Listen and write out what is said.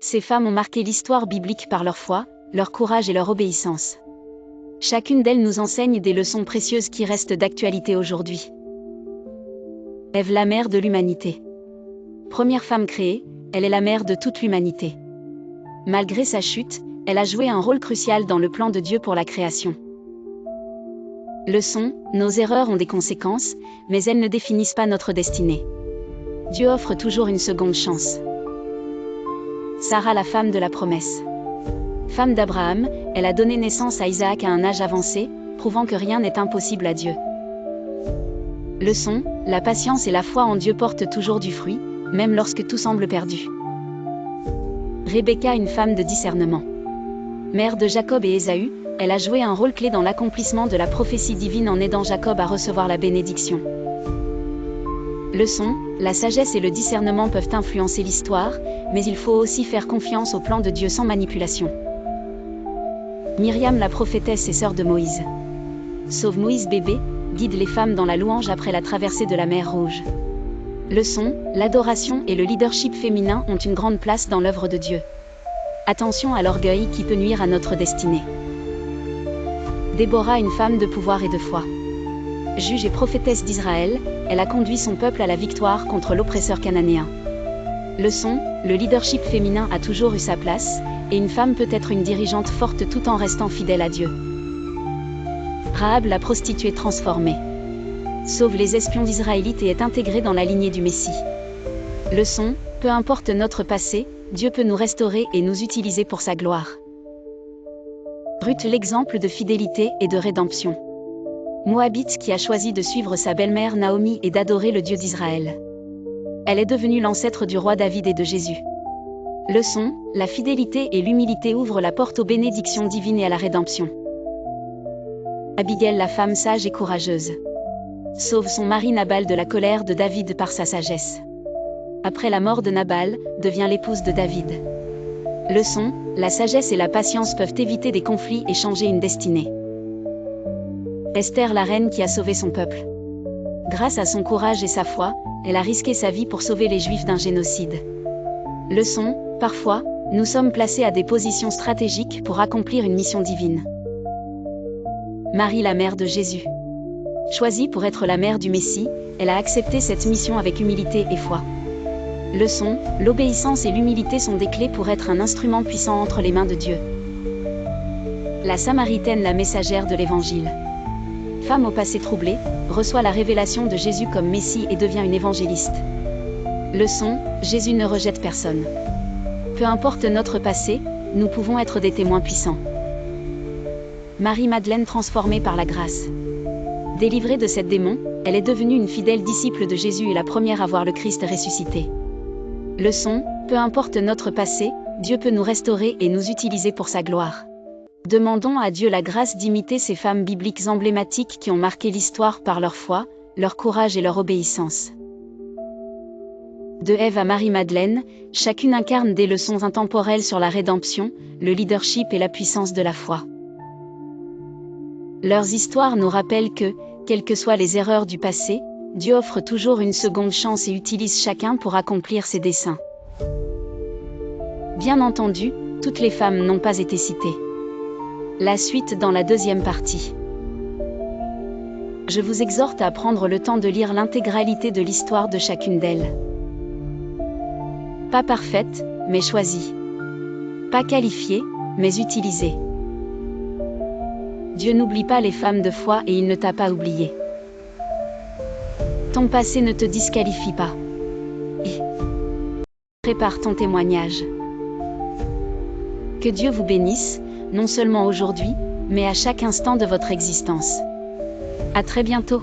Ces femmes ont marqué l'histoire biblique par leur foi, leur courage et leur obéissance. Chacune d'elles nous enseigne des leçons précieuses qui restent d'actualité aujourd'hui. Ève, la mère de l'humanité. Première femme créée, elle est la mère de toute l'humanité. Malgré sa chute, elle a joué un rôle crucial dans le plan de Dieu pour la création. Leçon, nos erreurs ont des conséquences, mais elles ne définissent pas notre destinée. Dieu offre toujours une seconde chance. Sarah, la femme de la promesse. Femme d'Abraham, elle a donné naissance à Isaac à un âge avancé, prouvant que rien n'est impossible à Dieu. Leçon, la patience et la foi en Dieu portent toujours du fruit, même lorsque tout semble perdu. Rebecca, une femme de discernement. Mère de Jacob et Ésaü, elle a joué un rôle clé dans l'accomplissement de la prophétie divine en aidant Jacob à recevoir la bénédiction. Leçon, la sagesse et le discernement peuvent influencer l'histoire, mais il faut aussi faire confiance au plan de Dieu sans manipulation. Myriam, la prophétesse et sœur de Moïse. Sauve Moïse bébé, guide les femmes dans la louange après la traversée de la mer Rouge. Leçon, l'adoration et le leadership féminin ont une grande place dans l'œuvre de Dieu. Attention à l'orgueil qui peut nuire à notre destinée. Déborah, une femme de pouvoir et de foi. Juge et prophétesse d'Israël, elle a conduit son peuple à la victoire contre l'oppresseur cananéen. Leçon, le leadership féminin a toujours eu sa place, et une femme peut être une dirigeante forte tout en restant fidèle à Dieu. Rahab, la prostituée transformée. Sauve les espions d'Israélites et est intégrée dans la lignée du Messie. Leçon, peu importe notre passé, Dieu peut nous restaurer et nous utiliser pour sa gloire. Ruth, l'exemple de fidélité et de rédemption. Moabite qui a choisi de suivre sa belle-mère Naomi et d'adorer le Dieu d'Israël. Elle est devenue l'ancêtre du roi David et de Jésus. Leçon, la fidélité et l'humilité ouvrent la porte aux bénédictions divines et à la rédemption. Abigail, la femme sage et courageuse. Sauve son mari Nabal de la colère de David par sa sagesse. Après la mort de Nabal, devient l'épouse de David. Leçon, la sagesse et la patience peuvent éviter des conflits et changer une destinée. Esther, la reine qui a sauvé son peuple. Grâce à son courage et sa foi, elle a risqué sa vie pour sauver les Juifs d'un génocide. Leçon, parfois, nous sommes placés à des positions stratégiques pour accomplir une mission divine. Marie, la mère de Jésus. Choisie pour être la mère du Messie, elle a accepté cette mission avec humilité et foi. Leçon, l'obéissance et l'humilité sont des clés pour être un instrument puissant entre les mains de Dieu. La Samaritaine, la messagère de l'Évangile. Femme au passé troublé, reçoit la révélation de Jésus comme Messie et devient une évangéliste. Leçon, Jésus ne rejette personne. Peu importe notre passé, nous pouvons être des témoins puissants. Marie-Madeleine, transformée par la grâce. Délivrée de cette démon, elle est devenue une fidèle disciple de Jésus et la première à voir le Christ ressuscité. Leçon, peu importe notre passé, Dieu peut nous restaurer et nous utiliser pour sa gloire. Demandons à Dieu la grâce d'imiter ces femmes bibliques emblématiques qui ont marqué l'histoire par leur foi, leur courage et leur obéissance. De Ève à Marie-Madeleine, chacune incarne des leçons intemporelles sur la rédemption, le leadership et la puissance de la foi. Leurs histoires nous rappellent que, quelles que soient les erreurs du passé, Dieu offre toujours une seconde chance et utilise chacun pour accomplir ses desseins. Bien entendu, toutes les femmes n'ont pas été citées. La suite dans la deuxième partie. Je vous exhorte à prendre le temps de lire l'intégralité de l'histoire de chacune d'elles. Pas parfaite, mais choisie. Pas qualifiée, mais utilisée. Dieu n'oublie pas les femmes de foi et il ne t'a pas oublié. Ton passé ne te disqualifie pas. Prépare ton témoignage. Que Dieu vous bénisse, non seulement aujourd'hui, mais à chaque instant de votre existence. À très bientôt.